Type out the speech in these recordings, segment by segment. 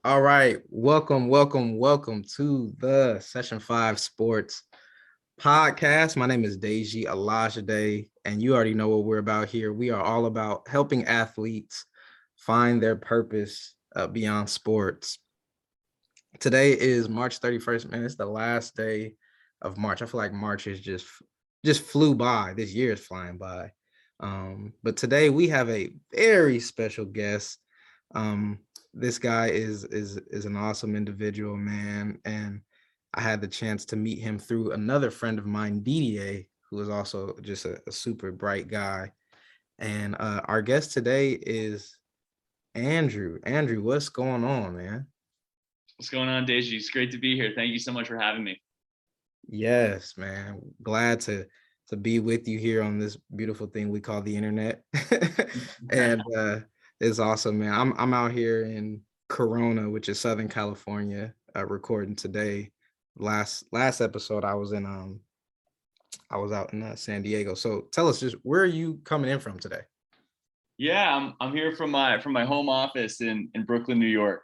All right, welcome to the Session 5 Sports Podcast. My name is Deji Olajide, and you already know what we're about here. We are all about helping athletes find their purpose beyond sports. Today is March 31st, man. It's the last day of March. I feel like March is just flew by. This year is flying by. But today we have a very special guest. This guy is an awesome individual, man, and I had the chance to meet him through another friend of mine, DDA, who is also just a super bright guy. And our guest today is Andrew. Andrew, what's going on, man? What's going on, Deji? It's great to be here. Thank you so much for having me. Yes, man. Glad to be with you here on this beautiful thing we call the internet. And it's awesome, man. I'm out here in Corona, which is Southern California, recording today. Last episode I was out in San Diego. So tell us, just where are you coming in from today? Yeah, I'm here from my home office in Brooklyn, New York.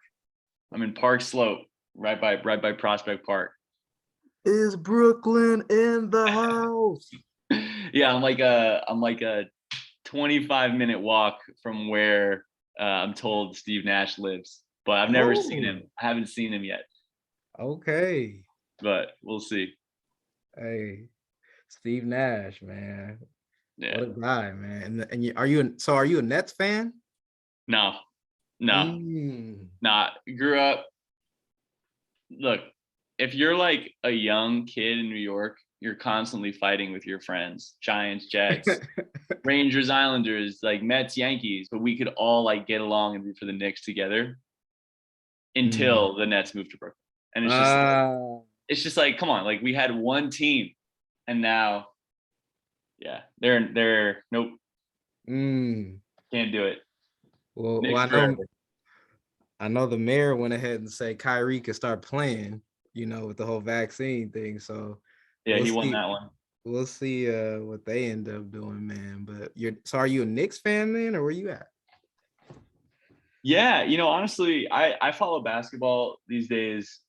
I'm in Park Slope, right by Prospect Park. Is Brooklyn in the house? Yeah, I'm like a 25-minute walk from where I'm told Steve Nash lives, but I've never seen him. I haven't seen him yet. Okay. But we'll see. Hey, Steve Nash, man. Yeah. What a guy, man. And are you a Nets fan? No. Not grew up. Look, if you're like a young kid in New York, you're constantly fighting with your friends, Giants, Jets, Rangers, Islanders, like Mets, Yankees, but we could all like get along and root for the Knicks together until the Nets moved to Brooklyn. And it's just like, come on, like we had one team and now, yeah, they're nope. Can't do it. Well, I know the mayor went ahead and said Kyrie could start playing, with the whole vaccine thing. So yeah, he won that one. We'll see what they end up doing, man. But are you a Knicks fan then, or where you at? Yeah, honestly, I follow basketball these days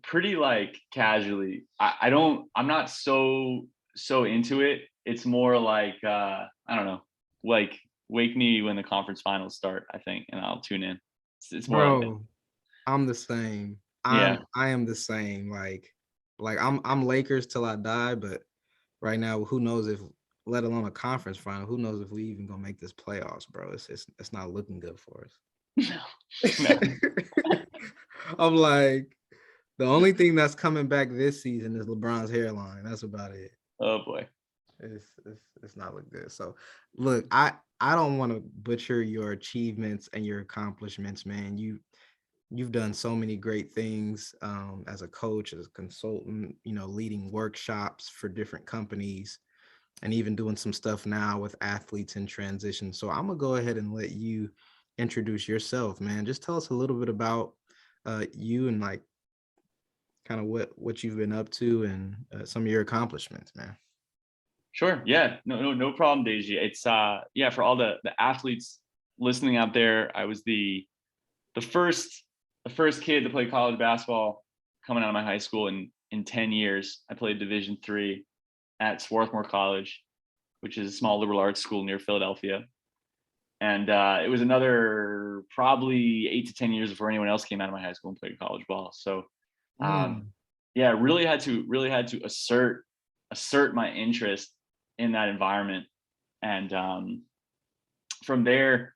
pretty like casually. I'm not so into it. It's more like I don't know, like wake me when the conference finals start, I think, and I'll tune in. It's more like that. I'm the same. Yeah. I am the same. Like I'm Lakers till I die, but right now, who knows if, let alone a conference final, who knows if we even gonna make this playoffs, bro. It's not looking good for us. No. I'm like, the only thing that's coming back this season is LeBron's hairline. That's about it. Oh boy. It's not look good. So look, I don't want to butcher your achievements and your accomplishments, man. You've done so many great things as a coach, as a consultant, leading workshops for different companies and even doing some stuff now with athletes in transition. So I'm gonna go ahead and let you introduce yourself, man. Just tell us a little bit about you and like kind of what you've been up to and some of your accomplishments, man. Sure. Yeah. No problem, Deji. It's yeah, for all the athletes listening out there, I was the first kid to play college basketball coming out of my high school in 10 years. I played Division III at Swarthmore College, which is a small liberal arts school near Philadelphia. And it was another probably 8 to 10 years before anyone else came out of my high school and played college ball. So yeah, really had to assert my interest in that environment. And from there,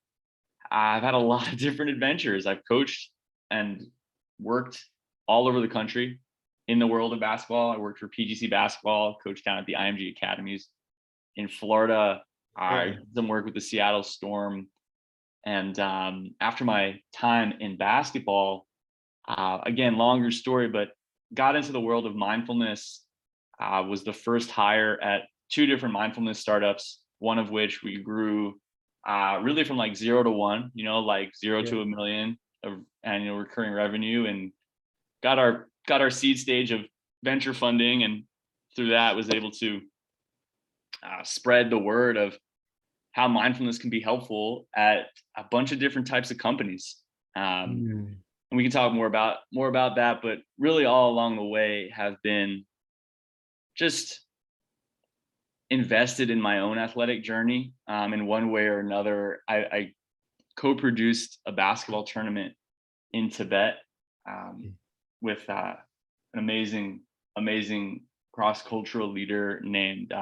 I've had a lot of different adventures. I've coached and worked all over the country in the world of basketball. I worked for PGC basketball, coached down at the IMG academies in Florida. I did some work with the Seattle Storm. And after my time in basketball, again, longer story, but got into the world of mindfulness, was the first hire at 2 different mindfulness startups, one of which we grew really from like 0 to 1, like 0 to $1 million of annual recurring revenue, and got our seed stage of venture funding, and through that was able to spread the word of how mindfulness can be helpful at a bunch of different types of companies. Mm. And we can talk more about that, but really all along the way have been just invested in my own athletic journey, in one way or another. I co-produced a basketball tournament in Tibet, um, with an amazing cross-cultural leader named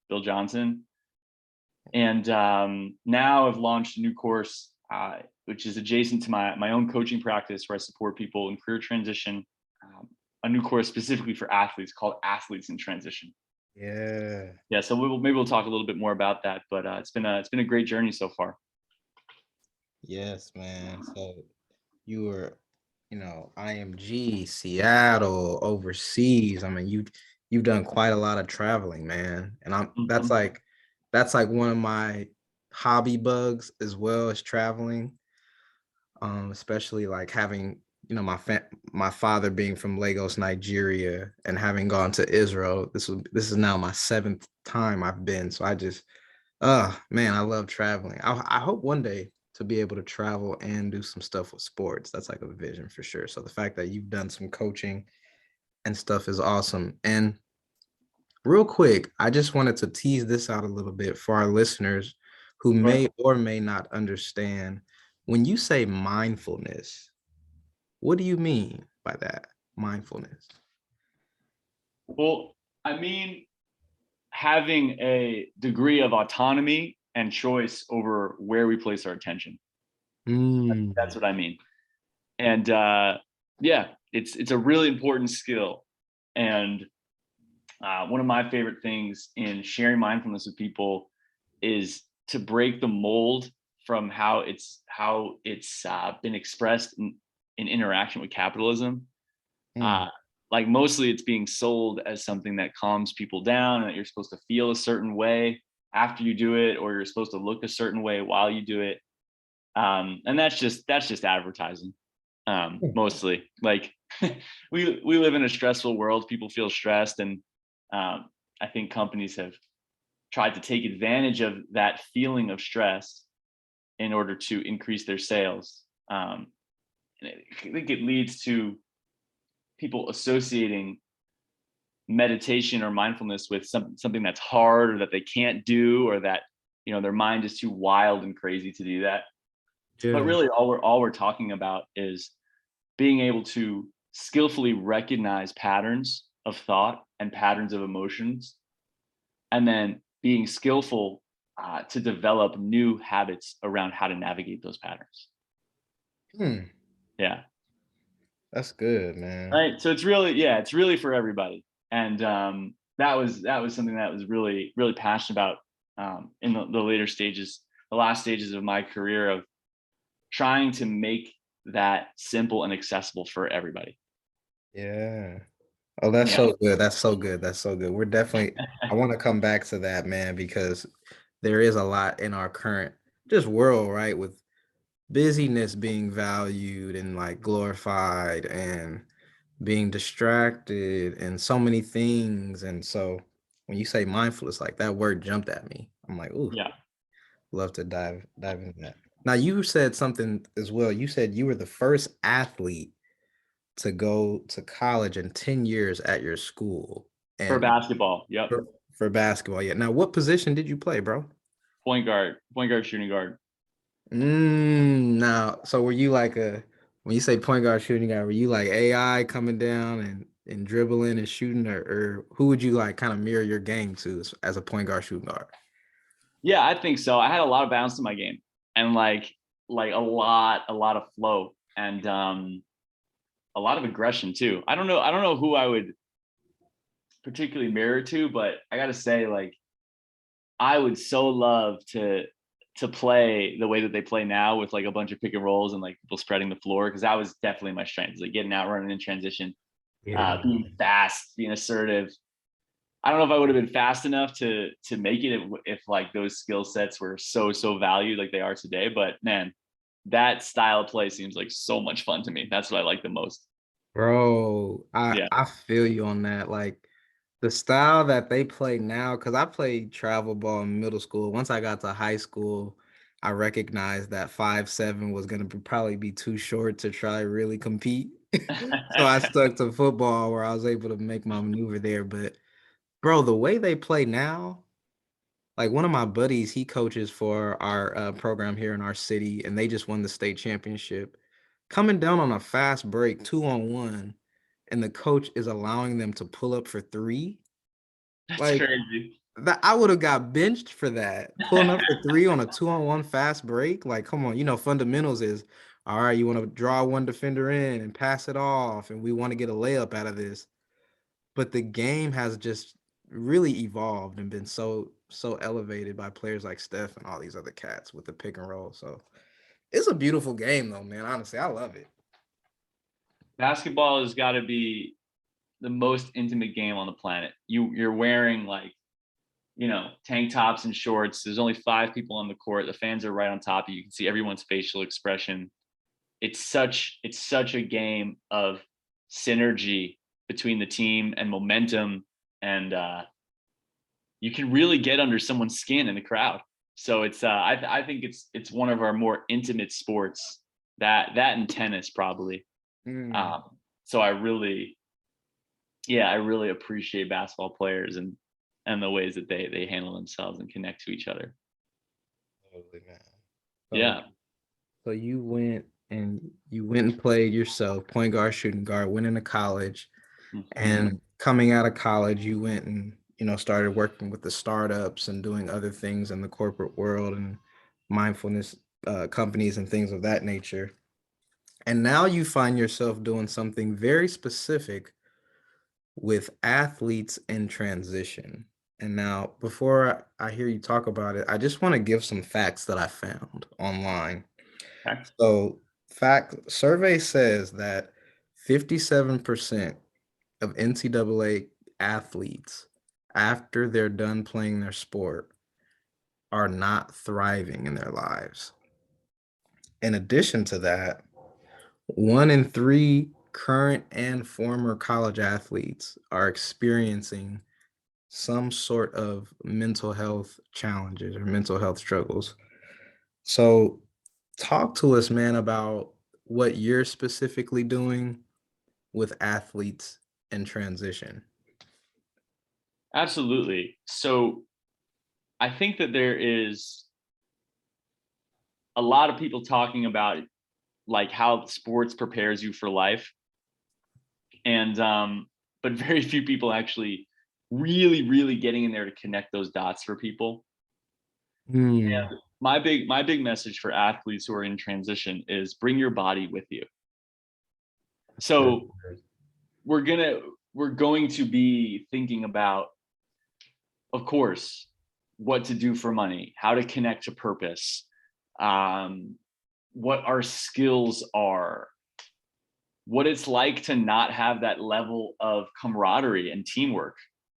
Bill Johnson. And now I've launched a new course, which is adjacent to my own coaching practice, where I support people in career transition. A new course specifically for athletes called Athletes in Transition. Yeah. Yeah, so maybe we'll talk a little bit more about that. But it's been a great journey so far. Yes, man. So you were, IMG, Seattle, overseas. I mean, you've done quite a lot of traveling, man. And Mhm. that's like one of my hobby bugs as well as traveling. Especially like having, my father being from Lagos, Nigeria, and having gone to Israel. This is now my seventh time I've been. So I just, man, I love traveling. I hope one day to be able to travel and do some stuff with sports. That's like a vision for sure. So the fact that you've done some coaching and stuff is awesome. And real quick, I just wanted to tease this out a little bit for our listeners who Sure. may or may not understand. When you say mindfulness, what do you mean by that? Mindfulness. Well, I mean, having a degree of autonomy and choice over where we place our attention. That's Mm. what I mean. And yeah, it's a really important skill. And one of my favorite things in sharing mindfulness with people is to break the mold from how it's been expressed in interaction with capitalism. Mm. Uh, like mostly it's being sold as something that calms people down, and that you're supposed to feel a certain way after you do it, or you're supposed to look a certain way while you do it. And that's just advertising, mostly. Like we live in a stressful world. People feel stressed, and I think companies have tried to take advantage of that feeling of stress in order to increase their sales. And I think it leads to people associating meditation or mindfulness with something that's hard, or that they can't do, or that their mind is too wild and crazy to do that. But Yeah. really all we're talking about is being able to skillfully recognize patterns of thought and patterns of emotions, and then being skillful to develop new habits around how to navigate those patterns. Hmm. Yeah. That's good, man. Right. So it's really for everybody. And that was something that was really passionate about, in the later stages, the last stages of my career, of trying to make that simple and accessible for everybody. Yeah. Oh, that's Yeah. so good. That's so good. That's so good. We're definitely, I want to come back to that, man, because there is a lot in our current just world, right? With busyness being valued and like glorified and being distracted and so many things. And so when you say mindfulness, like that word jumped at me. I'm like, ooh, Yeah. love to dive into that. Now you said something as well. You said you were the first athlete to go to college in 10 years at your school For and basketball. Yep. for basketball. Yeah. Now, what position did you play, bro? Point guard, shooting guard. Now, so were you like when you say point guard, shooting guard, were you like AI coming down and dribbling and shooting, or who would you like kind of mirror your game to as a point guard, shooting guard? Yeah, I think so. I had a lot of bounce in my game, and like a lot of flow, and a lot of aggression too. I don't know who I would particularly mirror to, but I got to say, like, I would so love to play the way that they play now, with like a bunch of pick and rolls and like people spreading the floor, because that was definitely my strength, is like getting out, running in transition, Yeah. being fast, being assertive. I don't know if I would have been fast enough to make it if like those skill sets were so valued like they are today. But man, that style of play seems like so much fun to me. That's what I like the most. Bro, I Yeah. I feel you on that. Like the style that they play now, because I played travel ball in middle school. Once I got to high school, I recognized that 5'7" was going to probably be too short to try really compete. So I stuck to football where I was able to make my maneuver there. But bro, the way they play now, like one of my buddies, he coaches for our program here in our city, and they just won the state championship. Coming down on a fast break, 2-on-1, and the coach is allowing them to pull up for three. That's Like crazy. that, I would have got benched for that. Pulling up for three on a 2-on-1 fast break. Like, come on, fundamentals is all right. You want to draw one defender in and pass it off, and we want to get a layup out of this. But the game has just really evolved and been so elevated by players like Steph and all these other cats with the pick and roll. So it's a beautiful game though, man. Honestly, I love it. Basketball has got to be the most intimate game on the planet. You're wearing like, tank tops and shorts. There's only 5 people on the court. The fans are right on top of you. You can see everyone's facial expression. It's such a game of synergy between the team and momentum, and you can really get under someone's skin in the crowd. So I think it's one of our more intimate sports, that and tennis probably. Mm, So I really appreciate basketball players and the ways that they handle themselves and connect to each other. totally, man. So, Yeah. so you went and played yourself, point guard, shooting guard, went into college, Mhm. and coming out of college, you went and started working with the startups and doing other things in the corporate world and mindfulness companies and things of that nature. And now you find yourself doing something very specific with athletes in transition. And now, before I hear you talk about it, I just want to give some facts that I found online. Okay. So, fact survey says that 57% of NCAA athletes, after they're done playing their sport, are not thriving in their lives. In addition to that, 1 in 3 current and former college athletes are experiencing some sort of mental health challenges or mental health struggles. So, talk to us, man, about what you're specifically doing with athletes in transition. Absolutely. So I think that there is a lot of people talking about like how sports prepares you for life, and but very few people actually really getting in there to connect those dots for people. Hmm. My big message for athletes who are in transition is bring your body with you. That's good. So we're gonna we're going to be thinking about, of course, what to do for money, how to connect to purpose, um, what our skills are, what it's like to not have that level of camaraderie and teamwork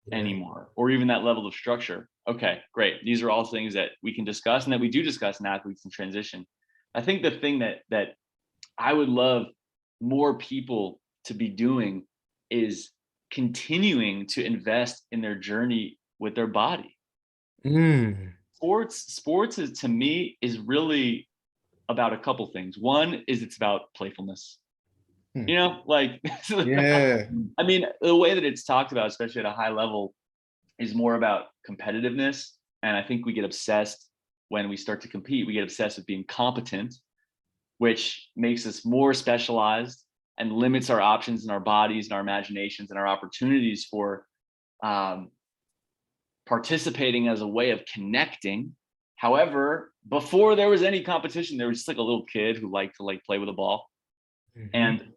Yeah. anymore, or even that level of structure. Okay, great. These are all things that we can discuss and that we do discuss in athletes in transition. I think the thing that I would love more people to be doing is continuing to invest in their journey with their body. Mm. Sports is, to me, is really about a couple things. One is it's about playfulness. Hmm. Like Yeah. I mean, the way that it's talked about, especially at a high level, is more about competitiveness. And I think we get obsessed when we start to compete. We get obsessed with being competent, which makes us more specialized and limits our options and our bodies and our imaginations and our opportunities for um, participating as a way of connecting. However, before there was any competition, there was just like a little kid who liked to like play with a ball. Mhm. And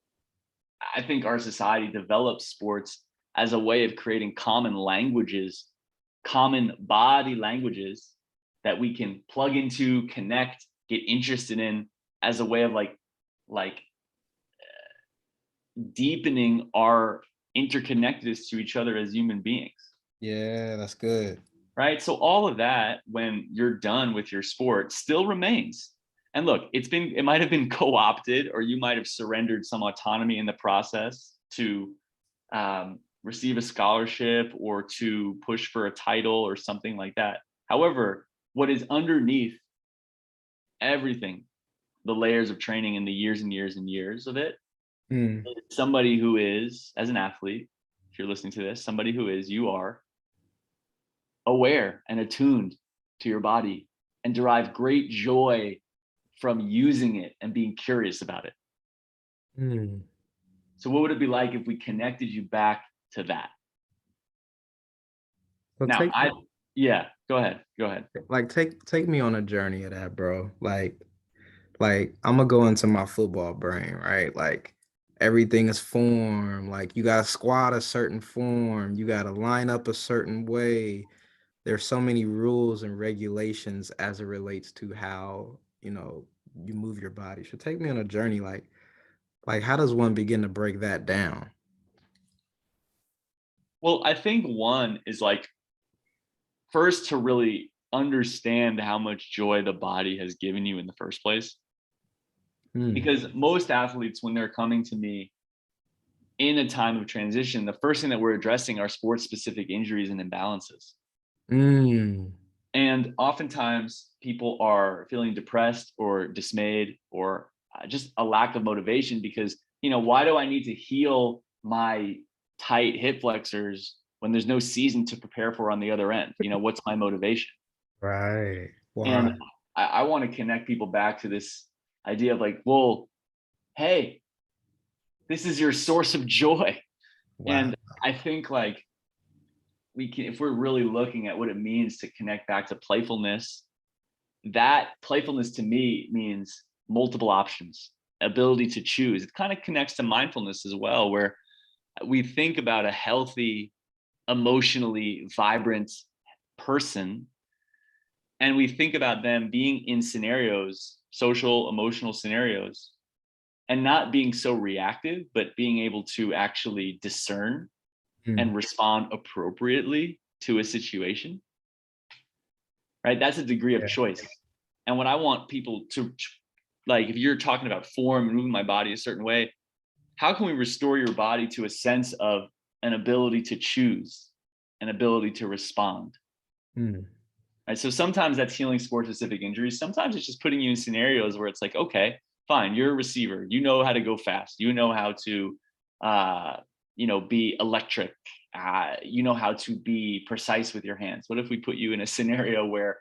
I think our society develops sports as a way of creating common languages, common body languages that we can plug into, connect, get interested in, as a way of like deepening our interconnectedness to each other as human beings. Yeah, that's good. Right. So all of that, when you're done with your sport, still remains. And look, it might have been co-opted, or you might have surrendered some autonomy in the process to receive a scholarship or to push for a title or something like that. However, what is underneath everything, the layers of training and the years and years and years of it. Mm. Somebody who is, as an athlete, if you're listening to this, somebody who is, you are aware and attuned to your body and derive great joy from using it and being curious about it. Mm. So what would it be like if we connected you back to that? So Now, take yeah, go ahead. take me on a journey of that, bro. Like I'm gonna go into my football brain, right? Like everything is form. Like you gotta squat a certain form, you gotta line up a certain way. There's so many rules and regulations as it relates to how, you move your body. So take me on a journey, like how does one begin to break that down? Well, I think one is like first to really understand how much joy the body has given you in the first place. Mm. Because most athletes, when they're coming to me in a time of transition, the first thing that we're addressing are sports specific injuries and imbalances. Mm. And oftentimes people are feeling depressed or dismayed or just a lack of motivation because, why do I need to heal my tight hip flexors when there's no season to prepare for on the other end? What's my motivation? Right. Wow. And I want to connect people back to this idea of like, well, hey, this is your source of joy. Wow. And I think like we can, if we're really looking at what it means to connect back to playfulness, that playfulness to me means multiple options, ability to choose. It kind of connects to mindfulness as well, where we think about a healthy, emotionally vibrant person, and we think about them being in scenarios, social, emotional scenarios, and not being so reactive, but being able to actually discern Mm. and respond appropriately to a situation, right? That's a degree of Yeah. choice. And what I want people to, like, if you're talking about form and moving my body a certain way, how can we restore your body to a sense of an ability to choose, an ability to respond? Mm. Right. So sometimes that's healing sport specific injuries. Sometimes it's just putting you in scenarios where it's like, okay, fine, you're a receiver. You know how to go fast. You know how to, be electric. You know how to be precise with your hands. What if we put you in a scenario where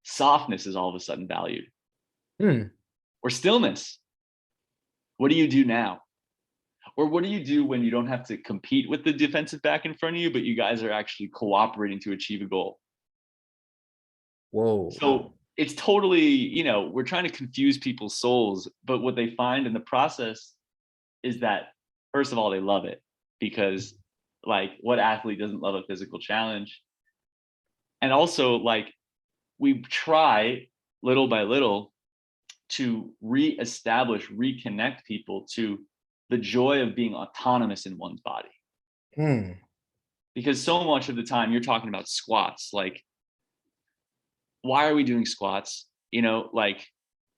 softness is all of a sudden valued Mm. or stillness? What do you do now? Or what do you do when you don't have to compete with the defensive back in front of you, but you guys are actually cooperating to achieve a goal? Whoa. So it's totally, we're trying to confuse people's souls, but what they find in the process is that, first of all, they love it because, like, what athlete doesn't love a physical challenge? And also, like, we try little by little to reestablish, reconnect people to the joy of being autonomous in one's body. Mm. Because so much of the time you're talking about squats, like, why are we doing squats? Like,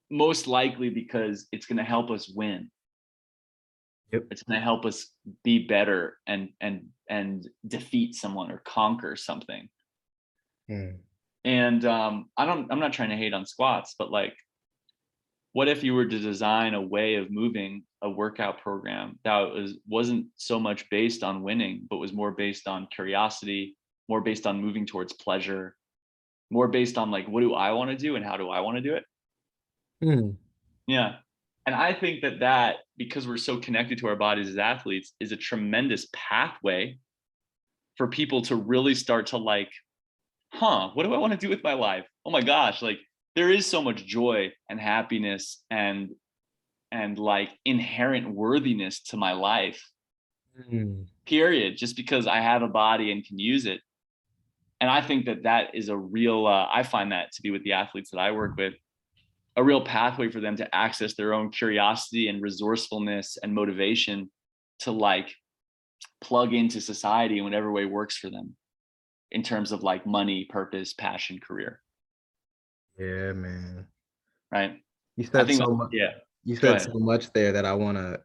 most likely because it's going to help us win. Yep. It's going to help us be better and defeat someone or conquer something. Mm. And I'm not trying to hate on squats, but like, what if you were to design a way of moving a workout program that wasn't so much based on winning, but was more based on curiosity, more based on moving towards pleasure, more based on like, what do I want to do and how do I want to do it? Mm. Yeah. And I think that because we're so connected to our bodies as athletes is a tremendous pathway for people to really start to like, what do I want to do with my life? Oh my gosh, like there is so much joy and happiness and like inherent worthiness to my life, Mm. period, just because I have a body and can use it. And I think that is a real, I find that to be with the athletes that I work with, a real pathway for them to access their own curiosity and resourcefulness and motivation to like plug into society in whatever way works for them in terms of like money, purpose, passion, career. Yeah, man. Right. You I said think so that, much. yeah, You go said ahead. so much there that I want to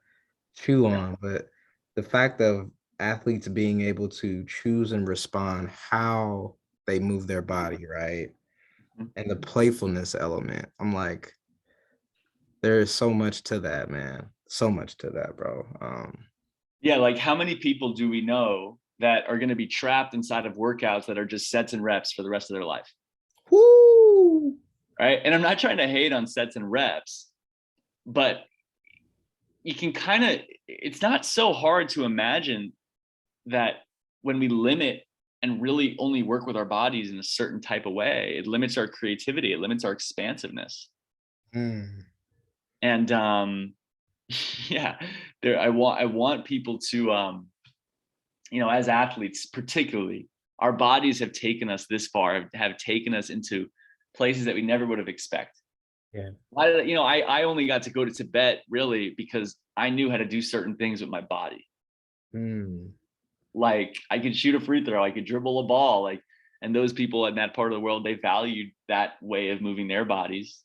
chew Yeah. on, but the fact of athletes being able to choose and respond how they move their body, right? Mhm. And the playfulness element. I'm like, There is so much to that, man. So much to that, bro. Yeah, like how many people do we know that are going to be trapped inside of workouts that are just sets and reps for the rest of their life? Woo! Right. And I'm not trying to hate on sets and reps, but you can kind of, it's not so hard to imagine that when we limit and really only work with our bodies in a certain type of way, it limits our creativity, it limits our expansiveness. Mm. And yeah, there I want people to as athletes particularly, our bodies have taken us this far, have taken us into places that we never would have expected. Yeah. I only got to go to Tibet really because I knew how to do certain things with my body. Mm. Like I could shoot a free throw, I could dribble a ball, like, and those people in that part of the world, they valued that way of moving their bodies,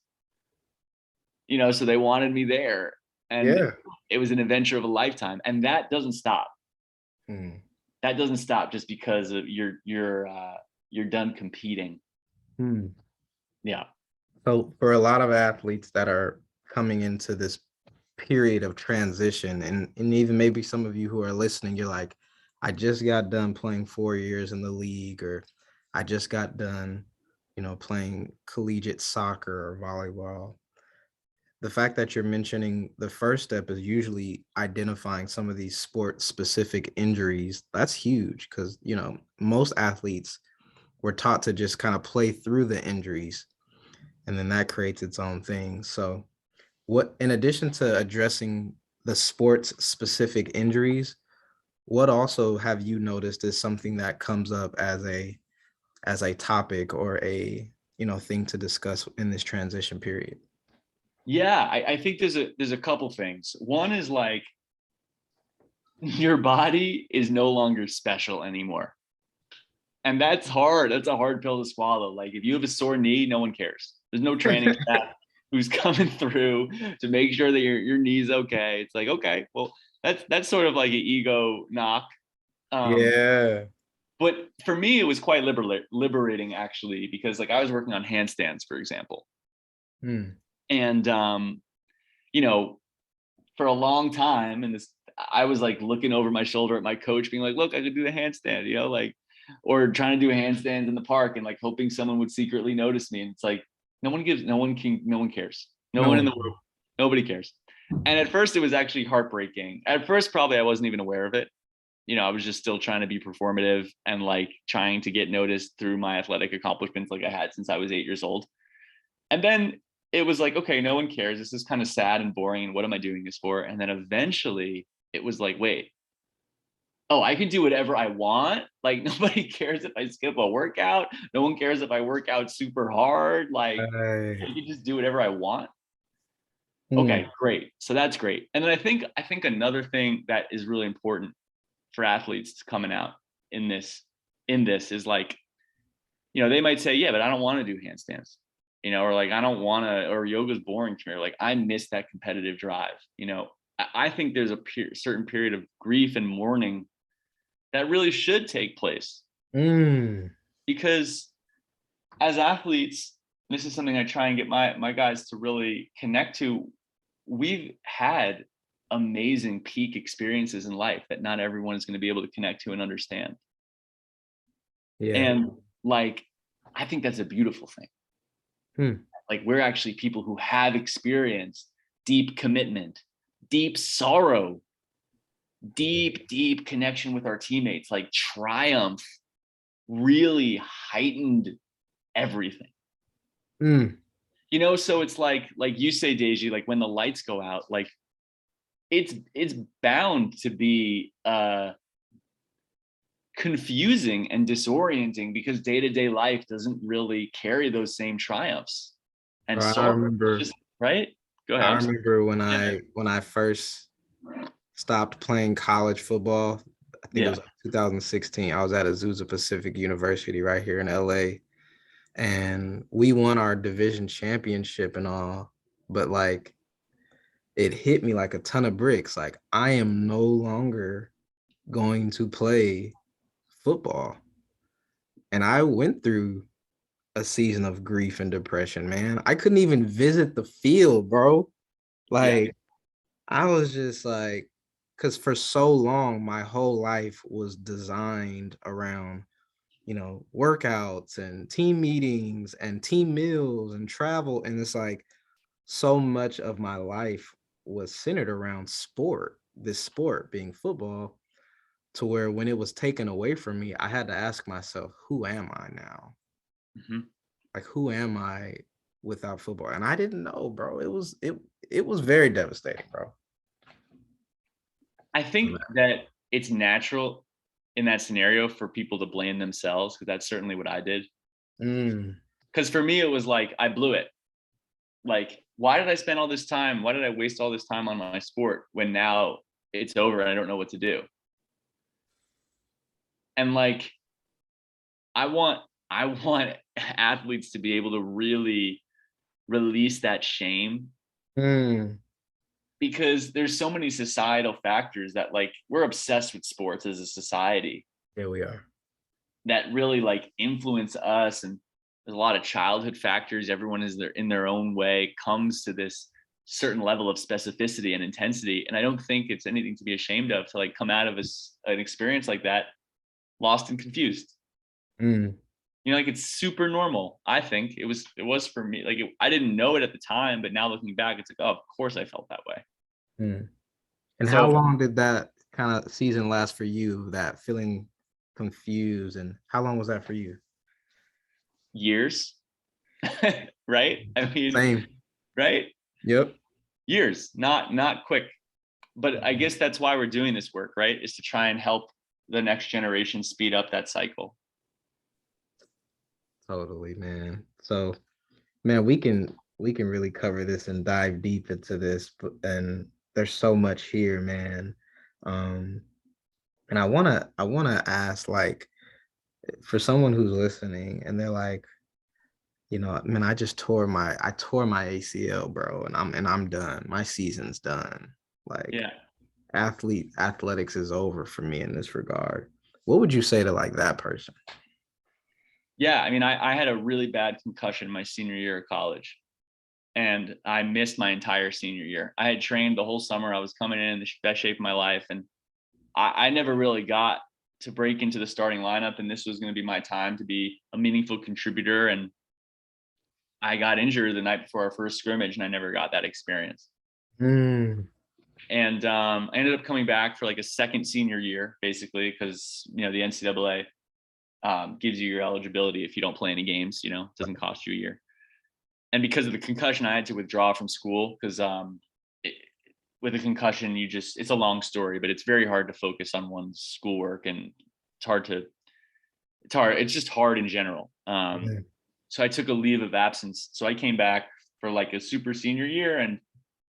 so they wanted me there. And Yeah. it was an adventure of a lifetime. And that doesn't stop. Mm. That doesn't stop just because of you're done competing. Mm. Yeah. So for a lot of athletes that are coming into this period of transition, and even maybe some of you who are listening, you're like, I just got done playing 4 years in the league, or I just got done, playing collegiate soccer or volleyball. The fact that you're mentioning the first step is usually identifying some of these sport specific injuries. That's huge because, most athletes were taught to just kind of play through the injuries, and then that creates its own thing. So what, in addition to addressing the sports specific injuries, what also have you noticed is something that comes up as a topic or a thing to discuss in this transition period? Yeah, I think there's a couple things. One is like your body is no longer special anymore. And that's hard. That's a hard pill to swallow. Like if you have a sore knee, no one cares. There's no training staff who's coming through to make sure that your knee's okay. It's like, okay, well, that's sort of like an ego knock. Um, Yeah. but for me, it was quite liberating actually, because like I was working on handstands, for example. Hmm. And you know, for a long time, and this I was like looking over my shoulder at my coach, being like, look, I could do the handstand, like, or trying to do handstands in the park and like hoping someone would secretly notice me. And it's like no one cares. No No one in one the can. world, nobody cares. And at first it was actually heartbreaking. At first, probably I wasn't even aware of it. I was just still trying to be performative and like trying to get noticed through my athletic accomplishments like I had since I was 8 years old. And then it was like, okay, no one cares. This is kind of sad and boring. And what am I doing this for? And then eventually it was like, wait, oh, I can do whatever I want. Like nobody cares if I skip a workout. No one cares if I work out super hard. Like I Right. can just do whatever I want. Hmm. Okay, great. So that's great. And then I think another thing that is really important for athletes coming out in this is like, they might say, yeah, but I don't want to do handstands, or like, I don't want to, or yoga's boring to me. Or like, I miss that competitive drive. I think there's a certain period of grief and mourning that really should take place Mm. because as athletes, this is something I try and get my guys to really connect to. We've had amazing peak experiences in life that not everyone is going to be able to connect to and understand. Yeah. And like, I think that's a beautiful thing. Hmm. Like we're actually people who have experienced deep commitment, deep sorrow, deep connection with our teammates, like triumph really heightened everything. Mm. So it's like you say, Deji, like when the lights go out, like it's bound to be confusing and disorienting because day-to-day life doesn't really carry those same triumphs and Bro, I sorrow. It's remember just right. Go ahead. I I'm sorry. remember when Yeah. I first stopped playing college football. I think it Yeah. was 2016. I was at Azusa Pacific University right here in LA, and we won our division championship and all, but like it hit me like a ton of bricks. Like I am no longer going to play football. And I went through a season of grief and depression, man. I couldn't even visit the field, bro. Yeah. Like, I was just like, because for so long, my whole life was designed around, workouts and team meetings and team meals and travel. And it's like so much of my life was centered around sport, this sport being football, to where when it was taken away from me, I had to ask myself, who am I now? Mhm. Like, who am I without football? And I didn't know, bro. It was very devastating, bro. I think that it's natural in that scenario for people to blame themselves, because that's certainly what I did. Mm, Because for me, it was like I blew it. Like, why did I spend all this time? Why did I waste all this time on my sport when now it's over and I don't know what to do? And like, I want I want athletes to be able to really release that shame, mm. because there's so many societal factors that, like, we're obsessed with sports as a society Here we are. that really like influence us. And there's a lot of childhood factors. Everyone is there in their own way, comes to this certain level of specificity and intensity. And I don't think it's anything to be ashamed of to like come out of an experience like that lost and confused. Mm, Like, it's super normal. I think it was for me. Like, I didn't know it at the time, but now looking back, it's like, oh, of course I felt that way. mm. And how So long did that kind of season last for you? That feeling confused, and how long was that for you? years, right? I mean, Same. right? Yep. Years, not quick. But I guess that's why we're doing this work, right? Is to try and help the next generation speed up that cycle. Totally, man. So, man, we can really cover this and dive deep into this, and there's so much here, man. Um, and I wanna ask, like, for someone who's listening and they're like, man, I tore my ACL, bro, and I'm done. My season's done. Like, Yeah. athletics is over for me in this regard. What would you say to like that person? Yeah. I mean, I had a really bad concussion my senior year of college, and I missed my entire senior year. I had trained the whole summer. I was coming in the best shape of my life, and I never really got to break into the starting lineup. And this was going to be my time to be a meaningful contributor. And I got injured the night before our first scrimmage, and I never got that experience. Mm, And I ended up coming back for like a second senior year, basically, because the NCAA gives you your eligibility if you don't play any games. It doesn't cost you a year. And because of the concussion, I had to withdraw from school because with a concussion, it's a long story, but it's very hard to focus on one's schoolwork, and it's just hard in general. yeah. So I took a leave of absence. So I came back for like a super senior year, and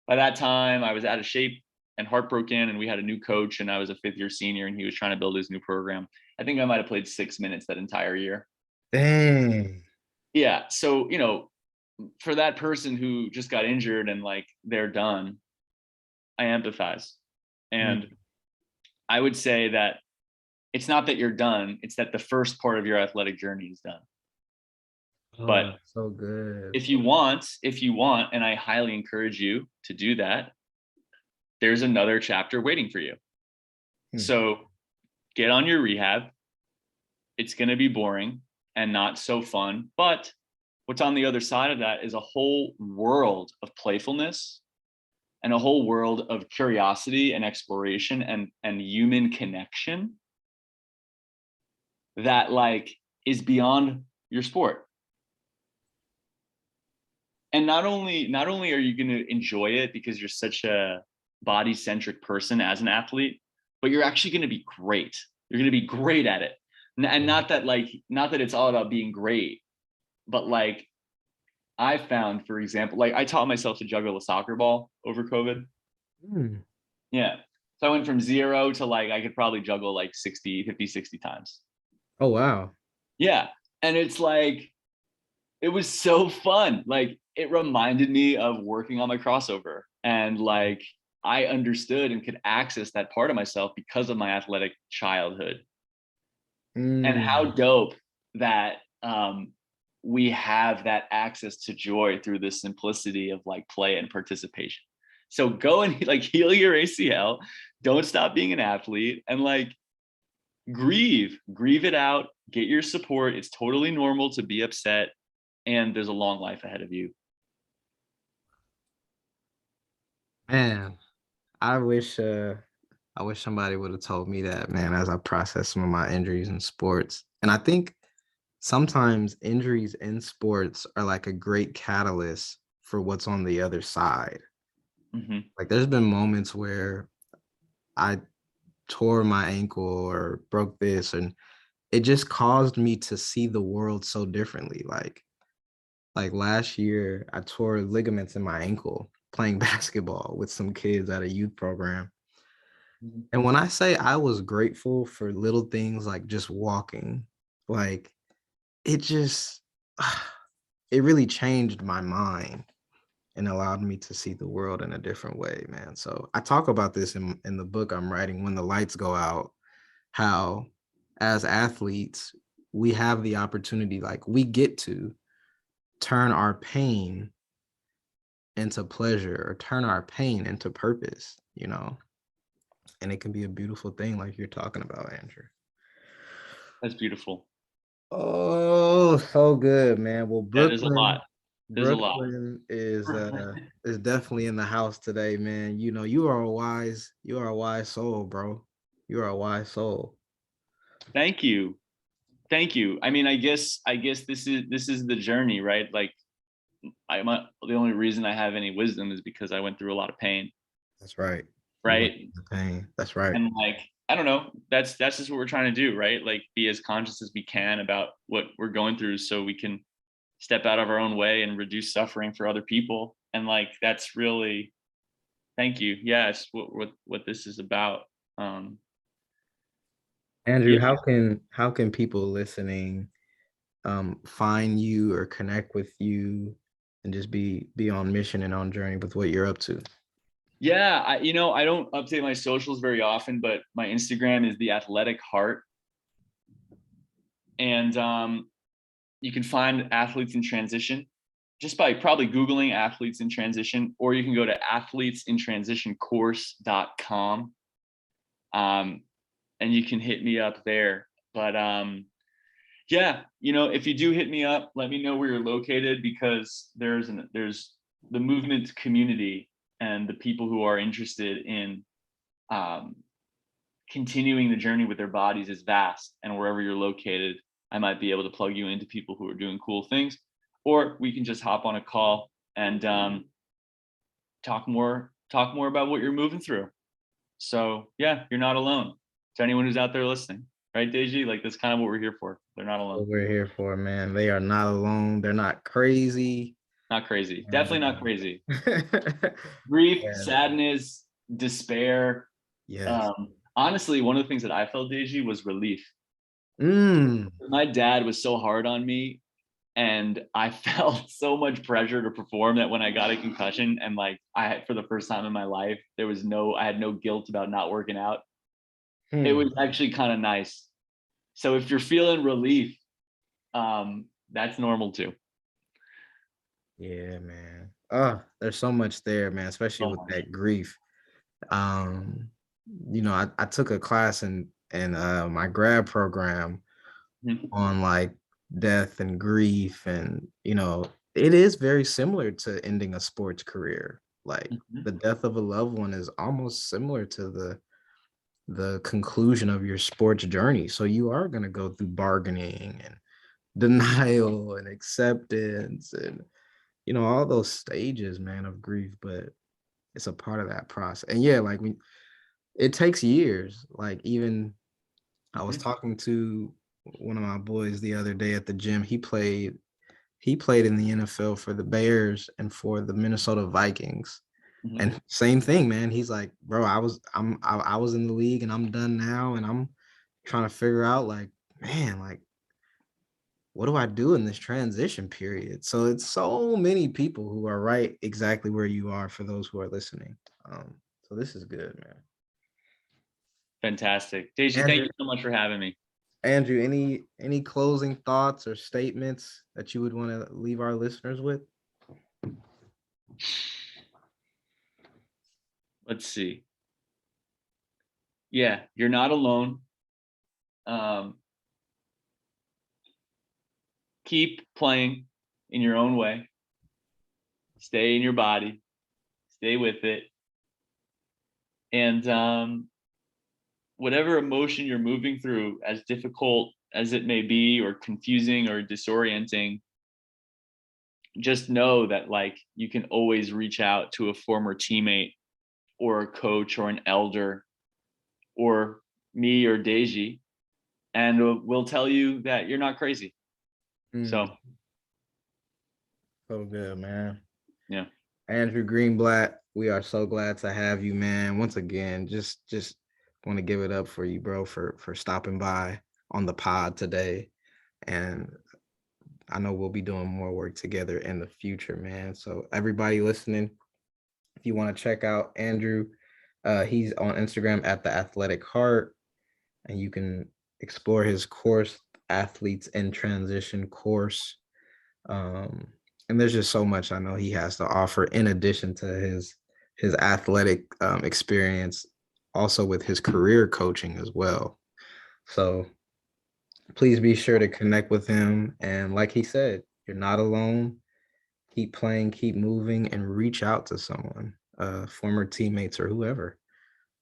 by that time I was out of shape and heartbroken, and we had a new coach, and I was a fifth year senior, and he was trying to build his new program. I think I might have played 6 minutes that entire year. Dang. Yeah. So, for that person who just got injured and like they're done, I empathize. And Mm. I would say that it's not that you're done, it's that the first part of your athletic journey is done. Oh, But that's so good. if you want, and I highly encourage you to do that, there's another chapter waiting for you. Hmm. So get on your rehab. It's going to be boring and not so fun. But what's on the other side of that is a whole world of playfulness and a whole world of curiosity and exploration and human connection that like is beyond your sport. And not only are you going to enjoy it because you're such a body centric person as an athlete, but you're actually going to be great. You're going to be great at it. And not that it's all about being great, but like I found, for example, like I taught myself to juggle a soccer ball over COVID. Mm. Yeah. So I went from 0 to like I could probably juggle like 60 times. Oh, wow. Yeah. And it's like it was so fun. Like it reminded me of working on my crossover, and like I understood and could access that part of myself because of my athletic childhood. And how Mm. dope that we have that access to joy through the simplicity of like play and participation. So go and like heal your ACL. Don't stop being an athlete, and like grieve it out, get your support. It's totally normal to be upset, and there's a long life ahead of you. Man, I wish somebody would have told me that, man, as I process some of my injuries in sports. And I think sometimes injuries in sports are like a great catalyst for what's on the other side. Mm-hmm. Like there's been moments where I tore my ankle or broke this, and it just caused me to see the world so differently. Like last year, I tore ligaments in my ankle playing basketball with some kids at a youth program. Mm-hmm. And when I say I was grateful for little things like just walking, like it just, it really changed my mind and allowed me to see the world in a different way, man. So I talk about this in the book I'm writing, When the Lights Go Out, how as athletes, we have the opportunity, like we get to turn our pain into pleasure or turn our pain into purpose, you know? And it can be a beautiful thing like you're talking about, Andrew. That's beautiful. Oh, so good, man. Well, Yeah, there's a lot. There's a lot. Brooklyn is definitely in the house today, man. You know, you are a wise soul, bro. You are a wise soul. Thank you. Thank you. I mean, I guess this is the journey, right? Like the only reason I have any wisdom is because I went through a lot of pain, That's right. You went right? through the pain. That's right. And like, I don't know, that's just what we're trying to do, right? Like be as conscious as we can about what we're going through so we can step out of our own way and reduce suffering for other people. And like that's really, thank you. Yeah, it's what this is about. Um Andrew, yeah. how can people listening find you or connect with you and just be on mission and on journey with what you're up to? Yeah, I don't update my socials very often, but my Instagram is the Athletic Heart. And you can find athletes in transition just by probably Googling athletes in transition, or you can go to athletesintransitioncourse.com. And you can hit me up there. But yeah, if you do hit me up, let me know where you're located, because there's the movement community and the people who are interested in um, continuing the journey with their bodies is vast. And wherever you're located, I might be able to plug you into people who are doing cool things, or we can just hop on a call and talk more about what you're moving through. So yeah, you're not alone. To anyone who's out there listening, right, Deji? Like that's kind of what we're here for. They're not alone. What we're here for, man. They are not alone. They're not crazy. Not crazy. And Definitely not crazy. Grief, sadness, despair. yes. Honestly, one of the things that I felt, Deji, was relief. Mm. My dad was so hard on me, and I felt so much pressure to perform that when I got a concussion and like for the first time in my life, I had no guilt about not working out. It was actually kind of nice. So if you're feeling relief, that's normal too. Yeah, man. Oh, there's so much there, man, especially So with much. that grief. Um, I took a class in my grad program Mhm. on like death and grief, and it is very similar to ending a sports career. Like Mhm. the death of a loved one is almost similar to the conclusion of your sports journey. So you are going to go through bargaining and denial and acceptance and all those stages, man, of grief, but it's a part of that process. And yeah, like it takes years. Like even I was Mhm. talking to one of my boys the other day at the gym. He played in the NFL for the Bears and for the Minnesota Vikings. Mhm. And same thing, man. He's like, bro, I was in the league and I'm done now, and I'm trying to figure out like, man, like what do I do in this transition period? So it's so many people who are right exactly where you are for those who are listening. So this is good, man. Fantastic. Deji, thank Andrew, you so much for having me. Andrew, any closing thoughts or statements that you would want to leave our listeners with? let's see. Yeah, you're not alone. Keep playing in your own way. Stay in your body. Stay with it. And whatever emotion you're moving through, as difficult as it may be, or confusing or disorienting, just know that like you can always reach out to a former teammate or a coach or an elder or me or Deji, and we'll tell you that you're not crazy. So good, man. yeah. Andrew Greenblatt, we are so glad to have you, man. Once again, just want to give it up for you, bro, for stopping by on the pod today. And I know we'll be doing more work together in the future, man. So everybody listening, if you want to check out Andrew, he's on Instagram at The Athletic Heart, and you can explore his course, Athletes in Transition course. And there's just so much I know he has to offer in addition to his athletic experience, also with his career coaching as well. So please be sure to connect with him. And like he said, you're not alone. Keep playing, keep moving, and reach out to someone, former teammates or whoever,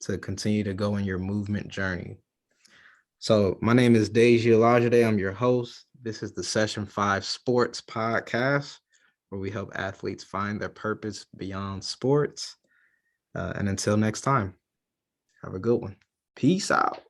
to continue to go in your movement journey. So my name is Deji Olajide. I'm your host. This is the Session 5 Sports Podcast, where we help athletes find their purpose beyond sports. And until next time, have a good one. Peace out.